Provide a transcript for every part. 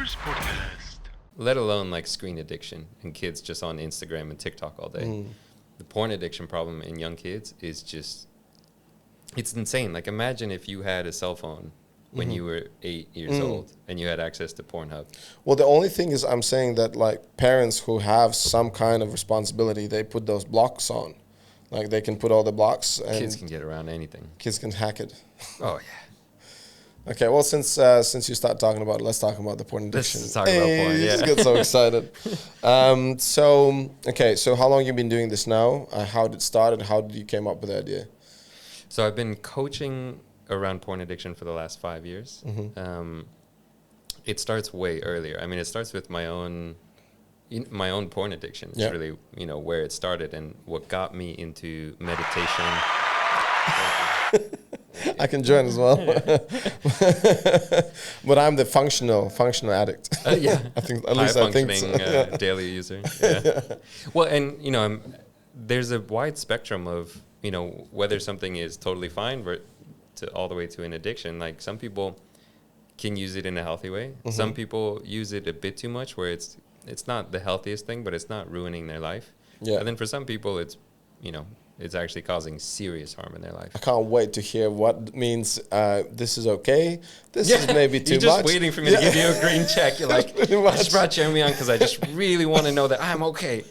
Renarspodcast. Let alone like screen addiction and kids just on Instagram and TikTok all day. The porn addiction problem in young kids is just, it's insane. Like imagine if you had a cell phone when you were 8 years old and you had access to Pornhub. Well, the only thing is I'm saying that like parents who have some kind of responsibility, they put those blocks on. Like they can put all the blocks and Kids can get around anything. kids can hack it. Oh yeah. Okay, well, since you start talking about it, let's talk about the porn addiction. Let's talk about porn, You yeah. just get so excited. So how long have you been doing this now? How did it start and how did you came up with the idea? So I've been coaching around porn addiction for the last 5 years. It starts way earlier. I mean, it starts with my own porn addiction. It's really, where it started and what got me into meditation. I can join as well. But I'm the functional addict. Yeah. I think at least I think so. High-functioning daily user. Yeah. Well, and, there's a wide spectrum of, whether something is totally fine to all the way to an addiction. Like some people can use it in a healthy way. Some people use it a bit too much where it's not the healthiest thing, but it's not ruining their life. Yeah. And then for some people, it's actually causing serious harm in their life. I can't wait to hear what means this is okay. This is maybe too much. You're just waiting for me to give you a green check. You're like, I just brought Jeremy on because I just really want to know that I'm okay.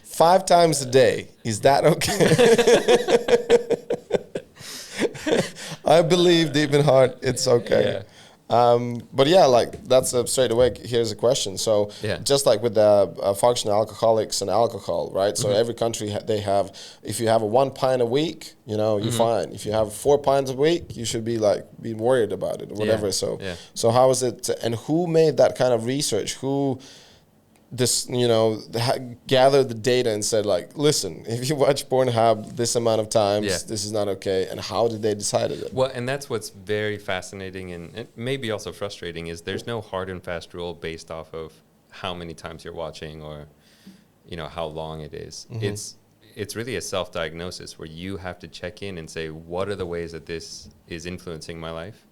5 times a day. Is that okay? I believe deep in heart it's okay. Yeah. But yeah, like that's straight away. Here's a question. So just like with the functional alcoholics and alcohol, right? So every country they have. If you have a 1 pint a week, you're fine. If you have 4 pints a week, you should be worried about it or whatever. Yeah. So how is it? And who made that kind of research? Who gathered the data and said like, listen, if you watch Pornhub this amount of times, this is not okay. And how did they decide it? Well, and that's what's very fascinating and maybe also frustrating is there's no hard and fast rule based off of how many times you're watching or, how long it is. It's really a self-diagnosis where you have to check in and say, what are the ways that this is influencing my life?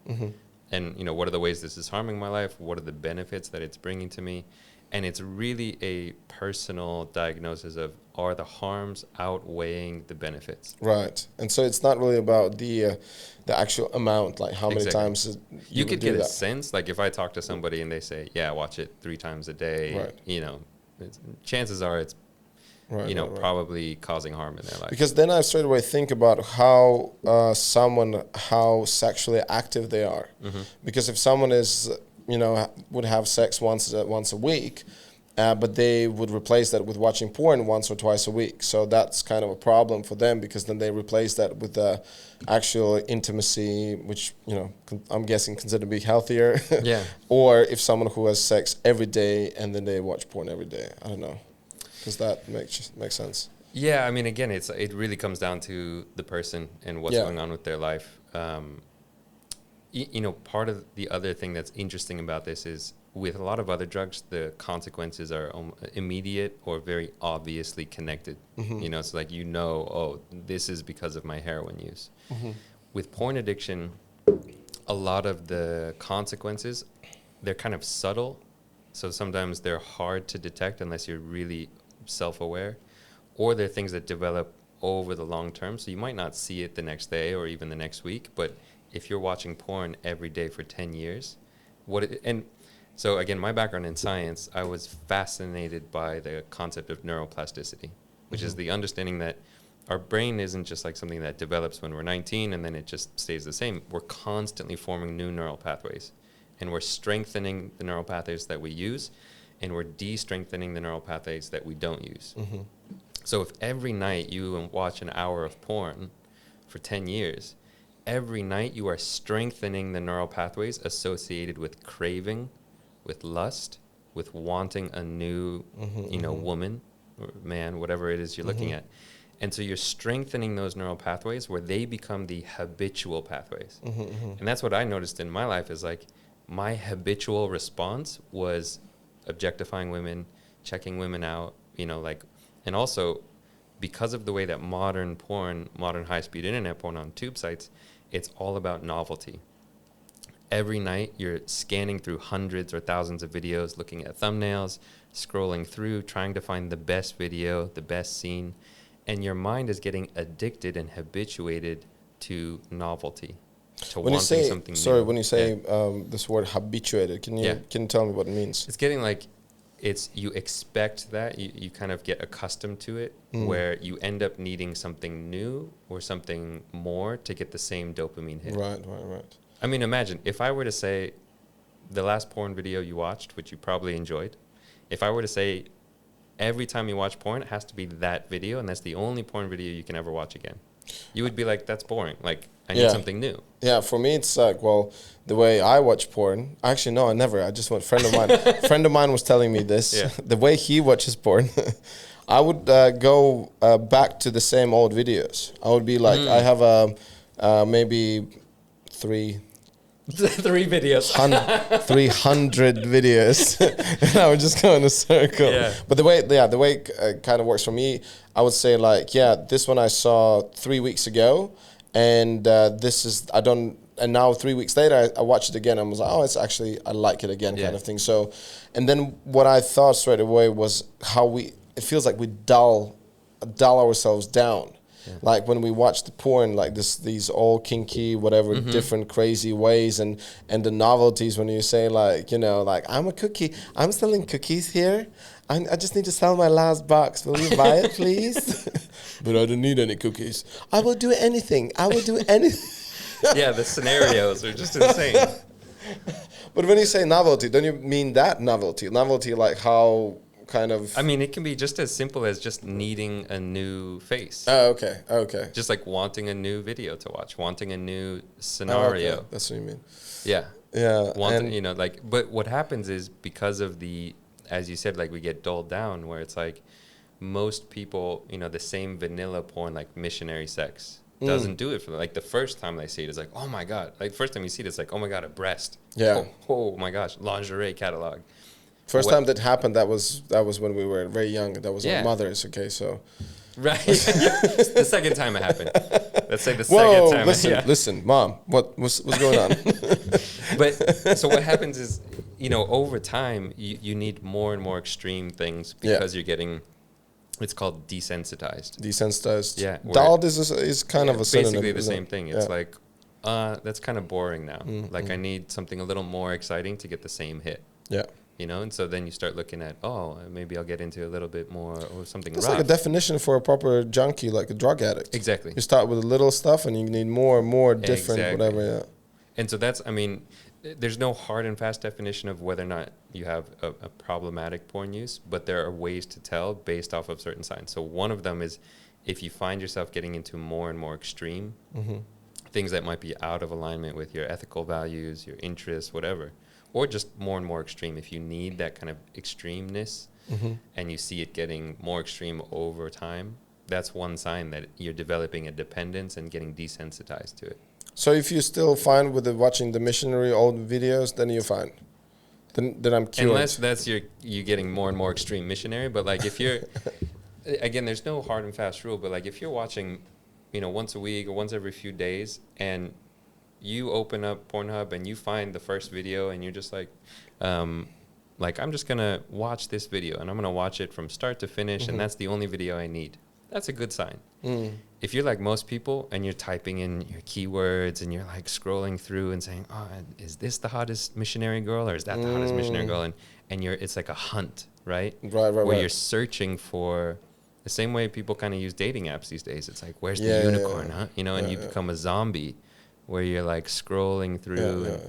And, what are the ways this is harming my life? What are the benefits that it's bringing to me? And it's really a personal diagnosis of are the harms outweighing the benefits? Right. And so it's not really about the actual amount, like how many times you could get a sense. Like if I talk to somebody and they say, yeah, I watch it 3 times a day, chances are it's, probably causing harm in their life. Because then I straight away think about how how sexually active they are. Because if someone is... would have sex once a week, but they would replace that with watching porn once or twice a week. So that's kind of a problem for them because then they replace that with the actual intimacy, which, I'm guessing considered to be healthier. Yeah. Or if someone who has sex every day and then they watch porn every day. I don't know. Does that make sense? Yeah, I mean, again, it really comes down to the person and what's going on with their life. Part of the other thing that's interesting about this is with a lot of other drugs, the consequences are immediate or very obviously connected. It's like, this is because of my heroin use. With porn addiction, a lot of the consequences, they're kind of subtle. So sometimes they're hard to detect unless you're really self-aware, or they're things that develop over the long term. So you might not see it the next day or even the next week, but if you're watching porn every day for 10 years, and so again, my background in science, I was fascinated by the concept of neuroplasticity, which is the understanding that our brain isn't just like something that develops when we're 19 and then it just stays the same. We're constantly forming new neural pathways, and we're strengthening the neural pathways that we use, and we're de-strengthening the neural pathways that we don't use. So if every night you watch an hour of porn for 10 years, every night you are strengthening the neural pathways associated with craving, with lust, with wanting a new, woman or man, whatever it is you're looking at. And so you're strengthening those neural pathways where they become the habitual pathways. And that's what I noticed in my life is like my habitual response was objectifying women, checking women out, and also because of the way that modern high-speed internet porn on tube sites, it's all about novelty. every night you're scanning through hundreds or thousands of videos, looking at thumbnails, scrolling through, trying to find the best video, the best scene, and your mind is getting addicted and habituated to novelty, to when wanting something new. When you say this word habituated, can you tell me what it means? It's getting like, you expect that, you kind of get accustomed to it, where you end up needing something new or something more to get the same dopamine hit. Right. I mean, imagine if I were to say the last porn video you watched, which you probably enjoyed, if I were to say every time you watch porn, it has to be that video, and that's the only porn video you can ever watch again, you would be like, that's boring. Like, I need something new. Yeah, for me, it's like, well, the way I watch porn, actually, no, I never. I just went, friend of mine was telling me this. Yeah. The way he watches porn, I would go back to the same old videos. I would be like, I have maybe three videos. 300 videos. And I would just go in a circle. Yeah. But the way it kind of works for me, I would say like, this one I saw 3 weeks ago, and and now 3 weeks later I watched it again and was like, it's actually, I like it again, kind of thing. So, and then what I thought straight away was how it feels like we dull ourselves down. Yeah. Like when we watch the porn, like these all kinky, whatever, different crazy ways, and the novelties when you say like, like, I'm selling cookies here. I just need to sell my last box. Will you buy it, please? But I don't need any cookies. I will do anything. Yeah, the scenarios are just insane. But when you say novelty, don't you mean that novelty? Novelty like how... kind of, I mean, it can be just as simple as just needing a new face. Oh, okay. Just like wanting a new video to watch, wanting a new scenario. Okay. That's what you mean. Yeah. But what happens is, because of as you said, like, we get dulled down, where it's like most people, the same vanilla porn, like missionary sex, doesn't do it for them. Like, the first time they see it, it's like, oh my God. Like, first time you see it, it's like, oh my God, a breast. Yeah. Oh my gosh, lingerie catalog. First time that happened, that was when we were very young. That was our mothers. Okay, so right. The second time it happened. Let's say the second time. Listen, Mom, what's going on? But so what happens is, over time, you need more and more extreme things because you're getting. It's called desensitized. Desensitized. Yeah. Dulled is kind of a synonym. Basically the same thing. It's like, that's kind of boring now. Like, I need something a little more exciting to get the same hit. Yeah. And so then you start looking at, maybe I'll get into a little bit more or something rough. It's like a definition for a proper junkie, like a drug addict. Exactly. You start with a little stuff and you need more and more different, whatever, yeah. And so there's no hard and fast definition of whether or not you have a problematic porn use, but there are ways to tell based off of certain signs. So one of them is if you find yourself getting into more and more extreme, things that might be out of alignment with your ethical values, your interests, whatever. Or just more and more extreme. If you need that kind of extremeness and you see it getting more extreme over time, that's one sign that you're developing a dependence and getting desensitized to it. So if you still fine with watching the missionary old videos, then you're fine. Then I'm cured. Unless that's you getting more and more extreme missionary. But like, if you're, again, there's no hard and fast rule. But like, if you're watching, once a week or once every few days, and you open up Pornhub and you find the first video and you're just like, I'm just going to watch this video and I'm going to watch it from start to finish and that's the only video I need. That's a good sign. If you're like most people and you're typing in your keywords and you're like scrolling through and saying, is this the hottest missionary girl or is that the hottest missionary girl? And it's like a hunt, right? Where you're searching for the same way people kind of use dating apps these days. It's like, where's the unicorn, huh? And you become a zombie. Where you're like scrolling through,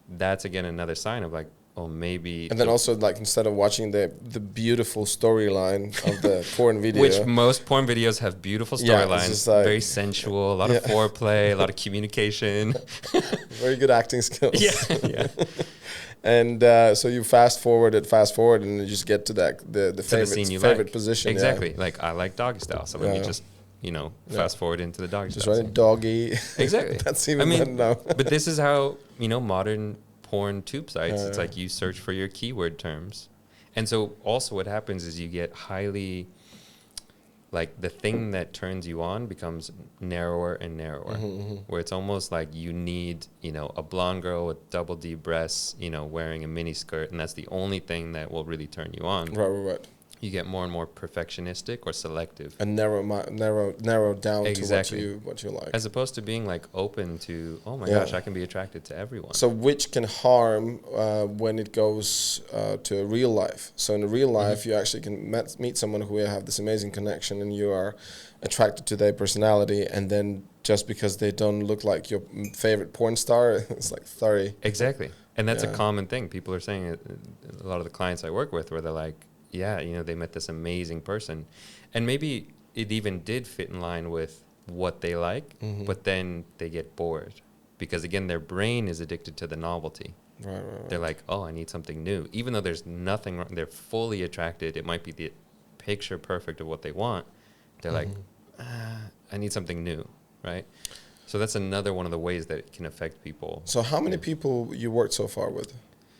that's again another sign of like, maybe. And then also like instead of watching the beautiful storyline of the porn video, which most porn videos have beautiful storylines, like, very sensual, a lot of foreplay, a lot of communication, very good acting skills. Yeah. And so you fast forward, and you just get to the favorite position. Exactly. Yeah. Like, I like doggy style, so let me just. Fast forward into the doggy just style. Just write doggy. Exactly. That's even better now. But this is how, modern porn tube sites, it's like you search for your keyword terms. And so also what happens is you get highly, like the thing that turns you on becomes narrower and narrower, where it's almost like you need, you know, a blonde girl with double D breasts, you know, wearing a mini skirt, and that's the only thing that will really turn you on. Right. You get more and more perfectionistic or selective. And narrow down Exactly. to what you like. As opposed to being like open to, oh my Yeah. gosh, I can be attracted to everyone. So which can harm when it goes to real life. So in real life, you actually can meet someone who you have this amazing connection and you are attracted to their personality, and then just because they don't look like your favorite porn star, it's like, sorry. Exactly. And that's Yeah. a common thing. People are saying it, a lot of the clients I work with, where they're like, yeah, you know, they met this amazing person. And maybe it even did fit in line with what they like, but then they get bored. Because, again, their brain is addicted to the novelty. Right. They're like, oh, I need something new. Even though there's nothing wrong, they're fully attracted. It might be the picture perfect of what they want. They're like, I need something new, right? So that's another one of the ways that it can affect people. So how many people you worked so far with?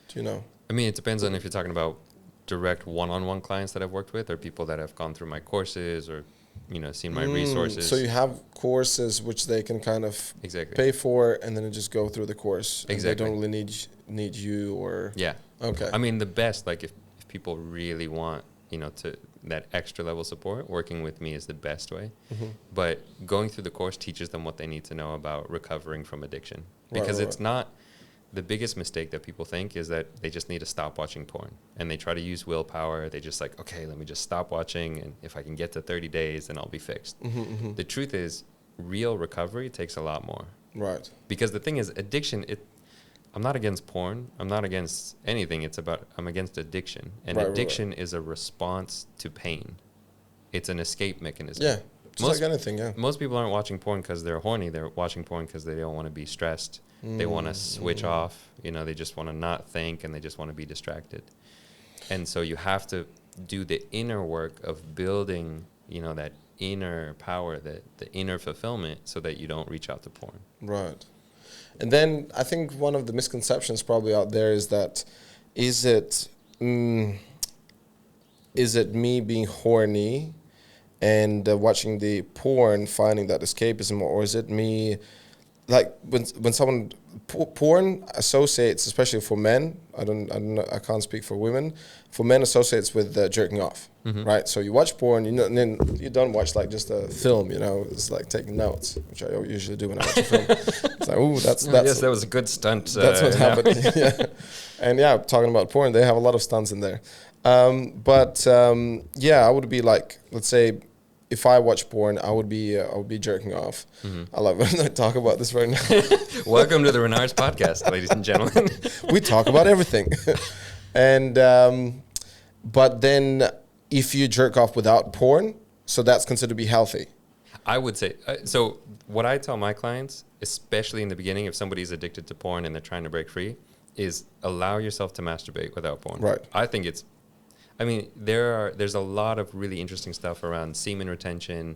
Do you know? I mean, it depends on if you're talking about direct one-on-one clients that I've worked with, or people that have gone through my courses, or, you know, seen my resources. So you have courses which they can kind of Exactly. pay for, and then just go through the course. Exactly. And they don't really need you, or Yeah. Okay. I mean, the best, like if people really want, you know, to that extra level support, working with me is the best way. But going through the course teaches them what they need to know about recovering from addiction. Because it's not, the biggest mistake that people think is that they just need to stop watching porn, and they try to use willpower. They just like, okay, let me just stop watching, and if I can get to 30 days, then I'll be fixed. The truth is, real recovery takes a lot more. Right. Because the thing is, addiction, I'm not against porn. I'm not against anything. I'm against addiction. And addiction is a response to pain. It's an escape mechanism. Yeah. Just like anything, yeah. Most people aren't watching porn because they're horny. They're watching porn because they don't want to be stressed. They want to switch off. You know, they just want to not think, and they just want to be distracted. And so you have to do the inner work of building, you know, that inner power, the inner fulfillment, so that you don't reach out to porn. Right. And then I think one of the misconceptions probably out there is that, is it me being horny and watching the porn, finding that escapism, or is it me, like when someone porn associates, especially for men, I can't speak for women, for men associates with jerking off, right? So you watch porn, and then you don't watch like just a film, you know, it's like taking notes, which I usually do when I watch a film. It's like, ooh, that's yes, that was a good stunt. That's what happened. Yeah. And yeah, talking about porn, they have a lot of stunts in there. Yeah, I would be like, let's say, if I watch porn, I would be jerking off. I love when I talk about this right now. Welcome to the Renards podcast, ladies and gentlemen. We talk about everything. And but then if you jerk off without porn, so that's considered to be healthy. I would say, so what I tell my clients, especially in the beginning, if somebody's addicted to porn and they're trying to break free, is allow yourself to masturbate without porn. Right. I mean, there's a lot of really interesting stuff around semen retention,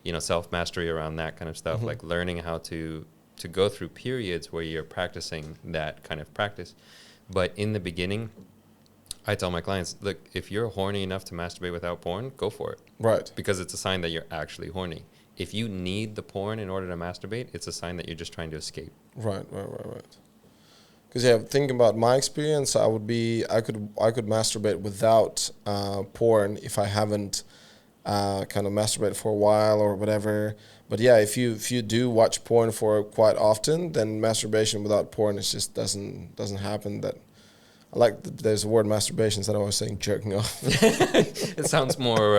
you know, self-mastery around that kind of stuff, like learning how to go through periods where you're practicing that kind of practice. But in the beginning, I tell my clients, look, if you're horny enough to masturbate without porn, go for it. Right. Because it's a sign that you're actually horny. If you need the porn in order to masturbate, it's a sign that you're just trying to escape. Right. Because yeah, thinking about my experience, I could masturbate without porn if I haven't kind of masturbated for a while or whatever. But yeah, if you do watch porn for quite often, then masturbation without porn just doesn't happen. That I like there's a word masturbation instead of always saying jerking off. It sounds more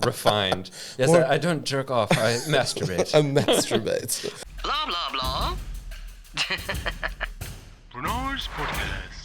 refined. Yes, I don't jerk off. I masturbate. I masturbate. Blah, blah, blah. Renarspodcast.